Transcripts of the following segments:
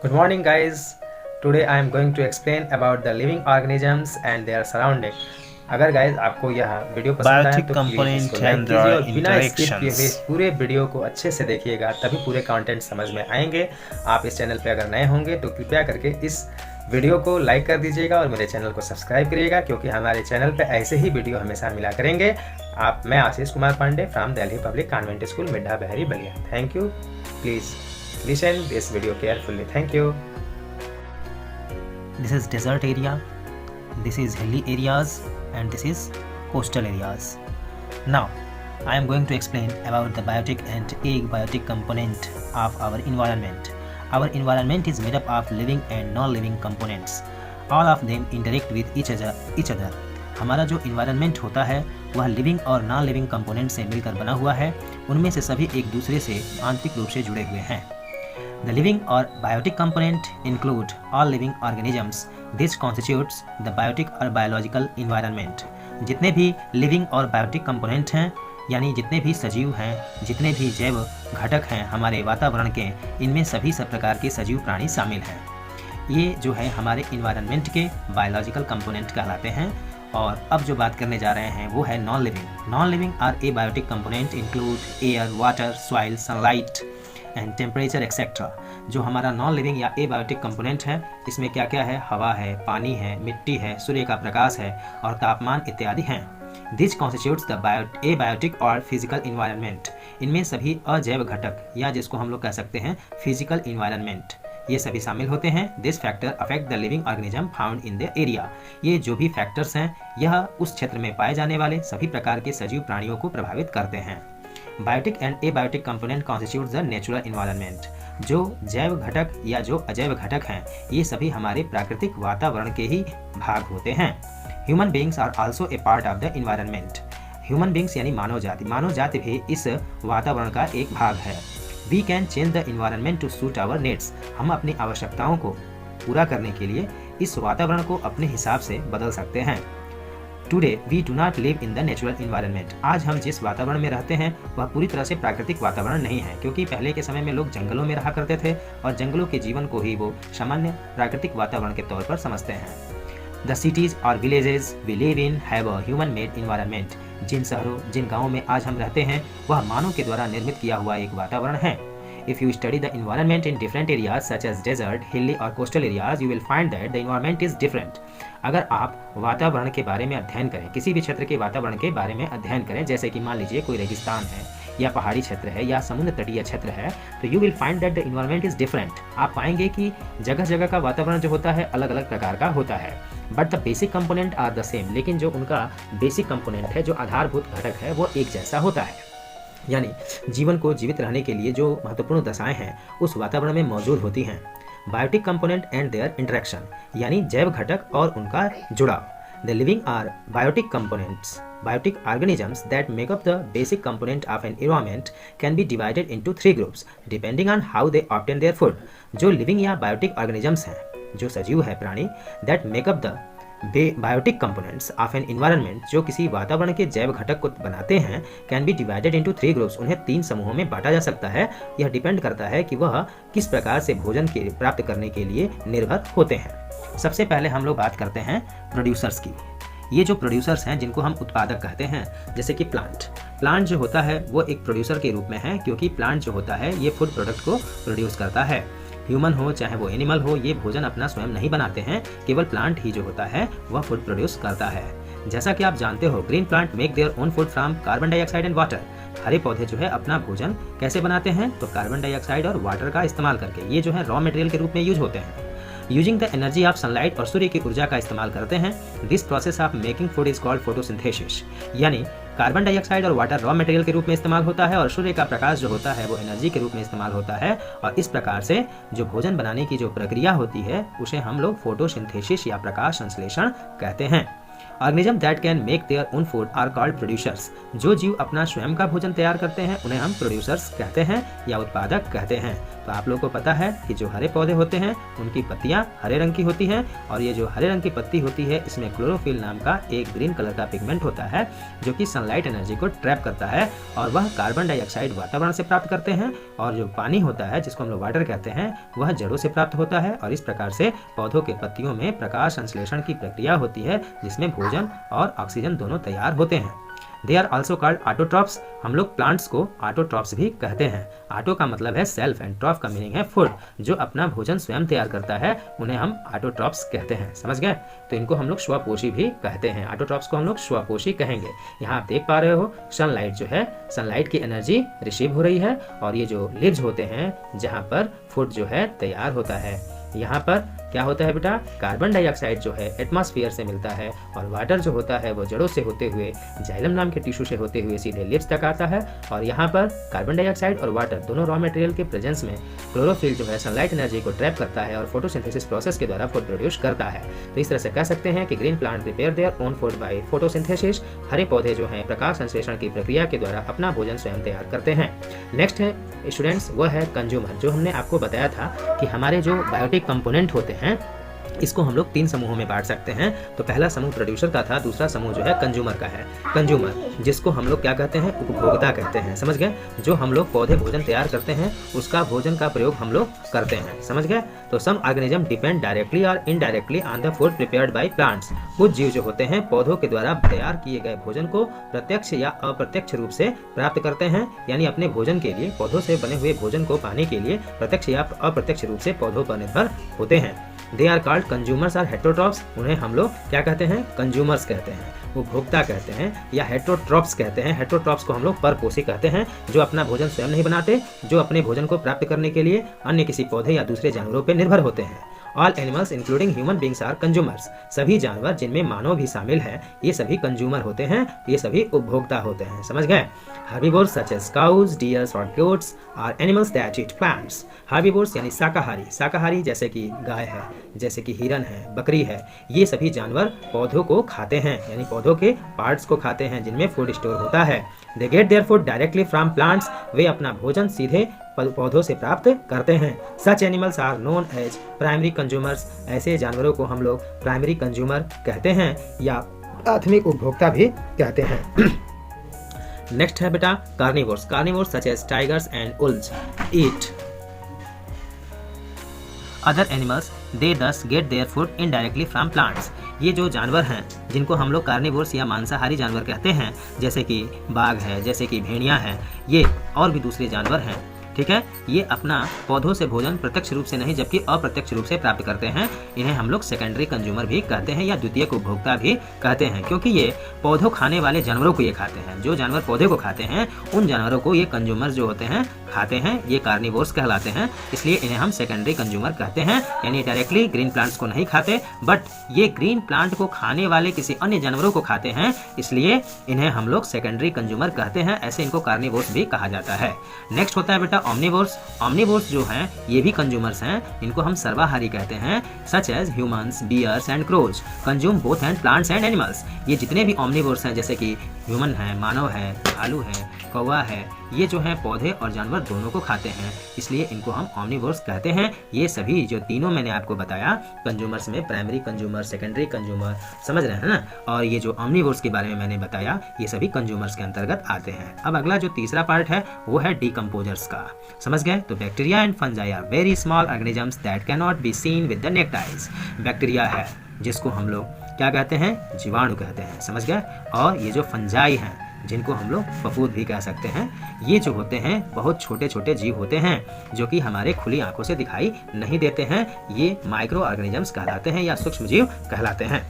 Good morning, guys. Today I am going to explain about the living organisms and their surrounding. अगर guys आपको यह video पसंद आया तो प्लीज़ इसको लाइक कीजिए और बिना स्किप किए हुए पूरे वीडियो को अच्छे से देखिएगा, तभी पूरे कंटेंट समझ में आएंगे। आप इस चैनल पे अगर नए होंगे तो कृपया करके इस वीडियो को लाइक कर दीजिएगा और मेरे चैनल को सब्सक्राइब करिएगा, क्योंकि हमारे चैनल पे ऐसे ही वीडियो हमेशा मिला करेंगे। मैं Ashish Kumar Pandey from Delhi public convent school, Middha Bahri, Ballia. Thank you. Please listen this video carefully. Thank you. This is desert area, this is hilly areas, and this is coastal areas. Now I am going to explain about the biotic and abiotic component of our environment. Our environment is made up of living and non-living components. All of them interact with each other. हमारा जो environment होता है वह living और non living component से मिलकर बना हुआ है। उनमें से सभी एक दूसरे से आंतरिक रूप से जुड़े हुए हैं। The living or biotic component include all living organisms. This constitutes the biotic or biological environment. जितने भी living और biotic component हैं, यानी जितने भी सजीव हैं, जितने भी जैव घटक हैं हमारे वातावरण के, इनमें सभी सब प्रकार के सजीव प्राणी शामिल हैं। ये जो है हमारे इन्वायरमेंट के बायोलॉजिकल कंपोनेंट कहलाते हैं। और अब जो बात करने जा रहे हैं वो है नॉन लिविंग। नॉन लिविंग और abiotic component include air, water, soil, sunlight and temperature etcetera. जो हमारा नॉन लिविंग या एबायोटिक कंपोनेंट है, इसमें क्या क्या है? हवा है, पानी है, मिट्टी है, सूर्य का प्रकाश है और तापमान इत्यादि हैं। दिस कॉन्स्टिट्यूट्स द एबायोटिक और फिजिकल इन्वायरमेंट। इनमें सभी अजैव घटक या जिसको हम लोग कह सकते हैं फिजिकल इन्वायरमेंट, ये सभी शामिल होते हैं। This factor affect the living organism found in the area. ये जो भी फैक्टर्स हैं यह उस क्षेत्र में पाए जाने वाले सभी प्रकार के सजीव प्राणियों को प्रभावित करते हैं। Biotic and abiotic component constitutes the natural environment. जो जैव घटक या जो अजैव घटक हैं ये सभी हमारे प्राकृतिक वातावरण के ही भाग होते हैं। Human beings are also a part of the environment. Human beings यानी मानव जाति भी इस वातावरण का एक भाग है। We can change the environment to suit our needs. हम अपनी आवश्यकताओं को पूरा करने के लिए इस वातावरण को अपने हिसाब से बदल सकते हैं। Today we do not live in the natural environment. आज हम जिस वातावरण में रहते हैं वह पूरी तरह से प्राकृतिक वातावरण नहीं है, क्योंकि पहले के समय में लोग जंगलों में रहा करते थे और जंगलों के जीवन को ही वो सामान्य प्राकृतिक वातावरण के तौर पर समझते हैं। द सिटीज और villages we live in have a human made environment. जिन शहरों, जिन गाँवों में आज हम रहते हैं वह मानव के द्वारा निर्मित किया हुआ एक वातावरण है। If you study the environment in different areas such as desert, hilly or coastal areas, you will find that the environment is different. अगर आप वातावरण के बारे में अध्ययन करें, किसी भी क्षेत्र के वातावरण के बारे में अध्ययन करें, जैसे कि मान लीजिए कोई रेगिस्तान है या पहाड़ी क्षेत्र है या समुद्र तटीय क्षेत्र है, तो you will find that the environment is different. आप पाएंगे कि जगह जगह का वातावरण जो होता है अलग अलग प्रकार का होता है, but the basic component are the same. लेकिन जो उनका बेसिक कंपोनेंट है, जो आधारभूत घटक है, वो एक जैसा होता है। यानी जीवन को जीवित रहने के लिए जो महत्वपूर्ण दशाएं हैं उस वातावरण में मौजूद होती हैं। Biotic component and their interaction, यानी जैव घटक और उनका जुड़ाव। The living or biotic components. Biotic organisms that make up the basic component of an environment can be divided into 3 groups depending on how they obtain their food. जो living या biotic organisms हैं, जो सजीव है प्राणी, that make up the biotic components of an environment, जो किसी वातावरण के जैव घटक को बनाते हैं, can be divided into 3 groups. उन्हें 3 समूहों में बांटा जा सकता है। यह डिपेंड करता है कि वह किस प्रकार से भोजन के प्राप्त करने के लिए निर्भर होते हैं। सबसे पहले हम लोग बात करते हैं प्रोड्यूसर्स की। ये जो प्रोड्यूसर्स हैं जिनको हम उत्पादक कहते हैं, जैसे कि प्लांट जो होता है वो एक प्रोड्यूसर के रूप में है, क्योंकि प्लांट जो होता है ये फूड प्रोडक्ट को प्रोड्यूस करता है। ह्यूमन हो चाहे वो एनिमल हो, ये भोजन अपना स्वयं नहीं बनाते हैं, केवल प्लांट ही जो होता है वह फूड प्रोड्यूस करता है। जैसा कि आप जानते हो, green plant make their own food from carbon dioxide and water. हरे पौधे जो है अपना भोजन कैसे बनाते हैं? तो कार्बन डाइऑक्साइड और वाटर का इस्तेमाल करके। ये जो है रॉ मटेरियल के रूप में यूज होते हैं। Using the energy of sunlight और सूर्य की ऊर्जा का इस्तेमाल करते हैं। This process of making food is called photosynthesis. यानी कार्बन डाइऑक्साइड और वाटर रॉ मटेरियल के रूप में इस्तेमाल होता है और सूर्य का प्रकाश जो होता है वो एनर्जी के रूप में इस्तेमाल होता है। और इस प्रकार से जो भोजन बनाने की जो प्रक्रिया होती है उसे हम लोग फोटोसिंथेसिस या प्रकाश संश्लेषण कहते हैं। Organism that can make their own food are called producers. जो जीव अपना स्वयं का भोजन तैयार करते हैं उन्हें हम प्रोड्यूसर्स कहते हैं या उत्पादक कहते हैं। तो आप लोगों को पता है कि जो हरे पौधे होते हैं उनकी पत्तियां हरे रंग की होती हैं, और ये जो हरे रंग की पत्ती होती है इसमें क्लोरोफिल नाम का एक ग्रीन कलर का पिगमेंट होता है जो कि सनलाइट एनर्जी को ट्रैप करता है, और वह कार्बन डाइऑक्साइड वातावरण से प्राप्त करते हैं, और जो पानी होता है जिसको हम लोग वाटर कहते हैं वह जड़ों से प्राप्त होता है। और इस प्रकार से पौधों के पत्तियों में प्रकाश संश्लेषण की प्रक्रिया होती है जिसमें भोजन और ऑक्सीजन दोनों तैयार होते हैं। They are also called autotrophs. हम लोग प्लांट्स को ऑटोट्रॉप्स भी कहते हैं। ऑटो का मतलब है सेल्फ एंड ट्रॉप का मीनिंग है फूड। जो अपना भोजन स्वयं तैयार करता है उन्हें हम ऑटोट्रॉप्स कहते हैं, समझ गए। तो इनको हम लोग स्वपोषी भी कहते हैं। ऑटोट्रॉप्स को हम लोग स्वपोषी कहेंगे। यहाँ आप देख पा रहे हो सनलाइट जो है, सनलाइट की एनर्जी रिसीव हो रही है, और ये जो लीव्स होते हैं जहाँ पर फूड जो है तैयार होता है, यहाँ पर क्या होता है बेटा, कार्बन डाइऑक्साइड जो है एटमॉस्फेयर से मिलता है, और वाटर जो होता है वो जड़ों से होते हुए जाइलम नाम के टिश्यू से होते हुए सीधे लिप्स तक आता है। और यहाँ पर कार्बन डाइऑक्साइड और वाटर दोनों रॉ मटेरियल के प्रेजेंस में क्लोरोफिल जो है सनलाइट एनर्जी को ट्रैप करता है और फोटोसिंथेसिस प्रोसेस के द्वारा फूड प्रोड्यूस करता है। तो इस तरह से कह सकते हैं कि green plant prepare their own food by photosynthesis. हरे पौधे जो हैं प्रकाश संश्लेषण की प्रक्रिया के द्वारा अपना भोजन स्वयं तैयार करते हैं। नेक्स्ट है स्टूडेंट्स, वह है कंज्यूमर। जो हमने आपको बताया था कि हमारे जो बायोटिक कंपोनेंट होते हैं इसको हम लोग 3 समूहों में बांट सकते हैं। तो पहला समूह प्रोड्यूसर का था, दूसरा समूह जो है कंज्यूमर का है। कंज्यूमर जिसको हम लोग क्या कहते हैं, उपभोक्ता कहते हैं, समझ गए। जो हम लोग पौधे भोजन तैयार करते हैं उसका भोजन का प्रयोग हम लोग करते हैं, समझ गए। तो सम ऑर्गेनिज्म डिपेंड डायरेक्टली और indirectly on the food prepared by plants. कुछ जीव जो होते हैं पौधों के द्वारा तैयार किए गए भोजन को प्रत्यक्ष या अप्रत्यक्ष रूप से प्राप्त करते हैं, यानी अपने भोजन के लिए पौधों से बने हुए भोजन को पाने के लिए प्रत्यक्ष या अप्रत्यक्ष रूप से पौधों पर निर्भर होते हैं। दे आर कॉल्ड कंज्यूमर्स और हेटरोट्रॉप्स। उन्हें हम लोग क्या कहते हैं, कंज्यूमर्स कहते हैं, उपभोक्ता कहते हैं, या हेटरोट्रॉप्स कहते हैं। हेटरोट्रॉप्स को हम लोग परपोषी कहते हैं, जो अपना भोजन स्वयं नहीं बनाते, जो अपने भोजन को प्राप्त करने के लिए अन्य किसी पौधे या दूसरे जानवरों पर निर्भर होते हैं। All animals including human beings are consumers. सभी जानवर जिनमें मानव भी शामिल है ये सभी कंज्यूमर होते हैं, ये सभी उपभोक्ता होते हैं, समझ गए। Herbivores such as cows, deers or goats are animals that eat plants. Herbivores यानी शाकाहारी, शाकाहारी जैसे कि गाय है, जैसे कि हिरन है, बकरी है, ये सभी जानवर पौधों को खाते हैं, यानी पौधों के पार्ट्स को खाते हैं जिनमें फूड स्टोर होता है। They get their food directly from plants. वे अपना भोजन सीधे पौधों से प्राप्त करते हैं। Such animals are known as primary consumers. ऐसे जानवरों को हम लोग प्राइमरी कंज्यूमर कहते हैं या प्राथमिक उपभोक्ता भी कहते हैं। नेक्स्ट है बेटा carnivores. Carnivores such as tigers and wolves eat other animals, they thus get their food indirectly from plants. ये जो जानवर हैं जिनको हम लोग कार्निवोर्स या मांसाहारी जानवर कहते हैं, जैसे कि बाघ है, जैसे कि भेड़िया है, ये और भी दूसरे जानवर हैं, ठीक है। ये अपना पौधों से भोजन प्रत्यक्ष रूप से नहीं जबकि अप्रत्यक्ष रूप से प्राप्त करते हैं। इन्हें हम लोग सेकेंडरी कंज्यूमर भी कहते हैं या द्वितीयक उपभोक्ता भी कहते हैं, क्योंकि ये पौधों खाने वाले जानवरों को ये खाते हैं। जो जानवर पौधे को खाते हैं उन जानवरों को ये कंज्यूमर जो होते हैं खाते हैं, ये कार्निवोर्स कहलाते हैं। इसलिए इन्हें हम सेकेंडरी कंज्यूमर कहते हैं, यानी डायरेक्टली ग्रीन प्लांट्स को नहीं खाते, बट ये ग्रीन प्लांट को खाने वाले किसी अन्य जानवरों को खाते हैं, इसलिए इन्हें हम लोग सेकेंडरी कंज्यूमर कहते हैं। ऐसे इनको कार्निवोर्स भी कहा जाता है। नेक्स्ट होता है बेटा ऑमनिवोर्स। ऑमनिवोर्स जो हैं ये भी कंज्यूमर्स हैं, इनको हम सर्वाहारी कहते हैं। Such as humans, bears and crows consume both and plants and animals. ये जितने भी ऑमनिवोर्स हैं जैसे कि ह्यूमन है, मानव है, भालू है, कौवा है, ये जो है पौधे और जानवर दोनों को खाते हैं, इसलिए इनको हम ऑमनिवोर्स कहते हैं। ये सभी जो तीनों मैंने आपको बताया कंज्यूमर्स में, प्राइमरी कंज्यूमर, सेकेंडरी कंज्यूमर, समझ रहे हैं ना। और ये जो ऑमनिवोर्स के बारे में मैंने बताया ये सभी कंज्यूमर्स के अंतर्गत आते हैं। अब अगला जो तीसरा पार्ट है वो है डीकम्पोजर्स का, समझ गए। तो bacteria and fungi are very small organisms that can not be seen with the naked eyes. Bacteria है जिसको हम लोग क्या कहते हैं, जीवाणु कहते हैं, समझ गए। और ये जो फंजाई हैं जिनको हम लोग फफूंद भी कह सकते हैं, ये जो होते हैं बहुत छोटे छोटे जीव होते हैं जो कि हमारे खुली आंखों से दिखाई नहीं देते हैं। ये माइक्रो ऑर्गेनिजम्स कहलाते हैं या सूक्ष्म जीव कहलाते हैं।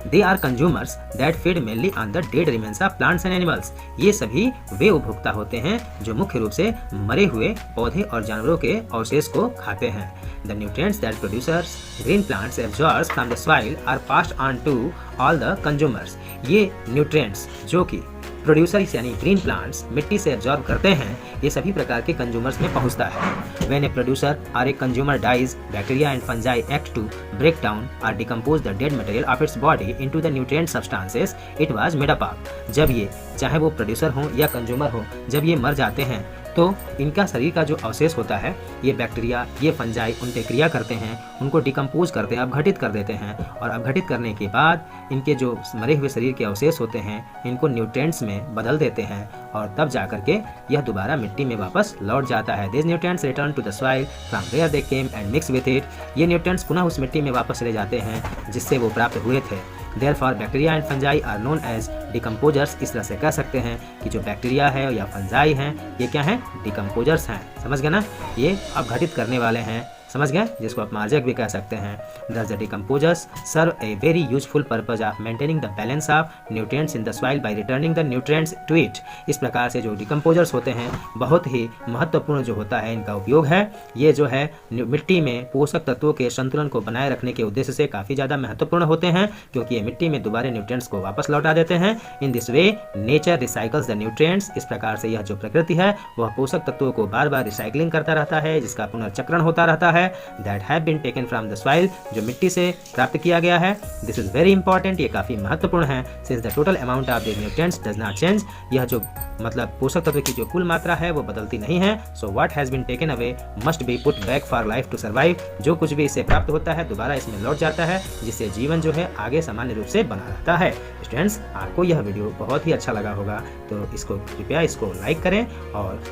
They are consumers that feed mainly on the dead remains of plants and animals. ये सभी वे उपभोक्ता होते हैं जो मुख्य रूप से मरे हुए पौधे और जानवरों के अवशेष को खाते हैं। The nutrients that producers green plants absorbs from the soil are passed on to all the consumers. ये nutrients जो कि प्रोड्यूसर्स यानी ग्रीन प्लांट्स मिट्टी से एब्जॉर्ब करते हैं, ये सभी प्रकार के कंज्यूमर्स में पहुंचता है। व्हेन ए प्रोड्यूसर और a consumer dies, bacteria and fungi act to break down और decompose the dead material of its body into the nutrient substances it was made up of. जब ये, चाहे वो प्रोड्यूसर हो या कंज्यूमर हो, जब ये मर जाते हैं तो इनका शरीर का जो अवशेष होता है, ये बैक्टीरिया, ये फंजाई उन पे क्रिया करते हैं, उनको डिकम्पोज करते हैं, अपघटित कर देते हैं, और अपघटित करने के बाद इनके जो मरे हुए शरीर के अवशेष होते हैं, इनको न्यूट्रिएंट्स में बदल देते हैं, और तब जा करके यह दोबारा मिट्टी में वापस लौट जाता है। This nutrients return to the soil from where they came and mix with it. ये न्यूट्रिएंट्स पुनः उस मिट्टी में वापस चले जाते हैं जिससे वो प्राप्त हुए थे। Therefore, bacteria and fungi are known as decomposers. इस तरह से कह सकते हैं कि जो बैक्टीरिया है या फंजाई हैं, ये क्या हैं? डिकम्पोजर्स हैं। समझ गए ना? ये अपघटित करने वाले हैं, समझ गए, जिसको आप मार्जक भी कह सकते हैं। Thus the decomposers serve a very useful purpose of maintaining the balance of nutrients in the soil by returning the nutrients to it। इस प्रकार से जो डिकम्पोजर्स होते हैं, बहुत ही महत्वपूर्ण जो होता है इनका उपयोग है, ये जो है मिट्टी में पोषक तत्वों के संतुलन को बनाए रखने के उद्देश्य से काफ़ी ज़्यादा महत्वपूर्ण होते हैं, क्योंकि ये मिट्टी में दोबारा न्यूट्रिएंट्स को वापस लौटा देते हैं। In this way nature recycles the nutrients. इस प्रकार से यह जो प्रकृति है वह पोषक तत्वों को बार बार रिसाइकलिंग करता रहता है, जिसका पुनर्चक्रण होता रहता है। That have been taken from the soil, जो मिट्टी से प्राप्त किया गया है। दिस इज वेरी इंपॉर्टेंट, ये काफ़ी महत्वपूर्ण है। Since the total amount of the nutrients does not change, यह जो मतलब पोषक तत्व की जो कुल मात्रा है वो बदलती नहीं है। So what has been taken away must be put back for life to survive. जो कुछ भी इससे प्राप्त होता है दोबारा इसमें लौट जाता है, जिससे जीवन जो है आगे सामान्य रूप से बना रहता है। स्टूडेंट्स, आपको यह वीडियो बहुत ही अच्छा लगा होगा, तो इसको कृपया इसको लाइक करें, और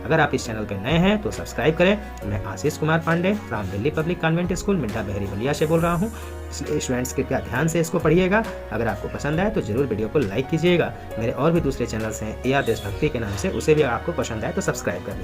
अगर आप इस चैनल पर नए हैं तो सब्सक्राइब करें। मैं Ashish Kumar Pandey from Delhi public convent school Minta Bahri Ballia से बोल रहा हूँ। इसलिए स्टूडेंट्स कृपया ध्यान से इसको पढ़िएगा। अगर आपको पसंद आए तो जरूर वीडियो को लाइक कीजिएगा। मेरे और भी दूसरे चैनल्स हैं AR देशभक्ति के नाम से, उसे भी आपको पसंद आए तो सब्सक्राइब कर लीजिए।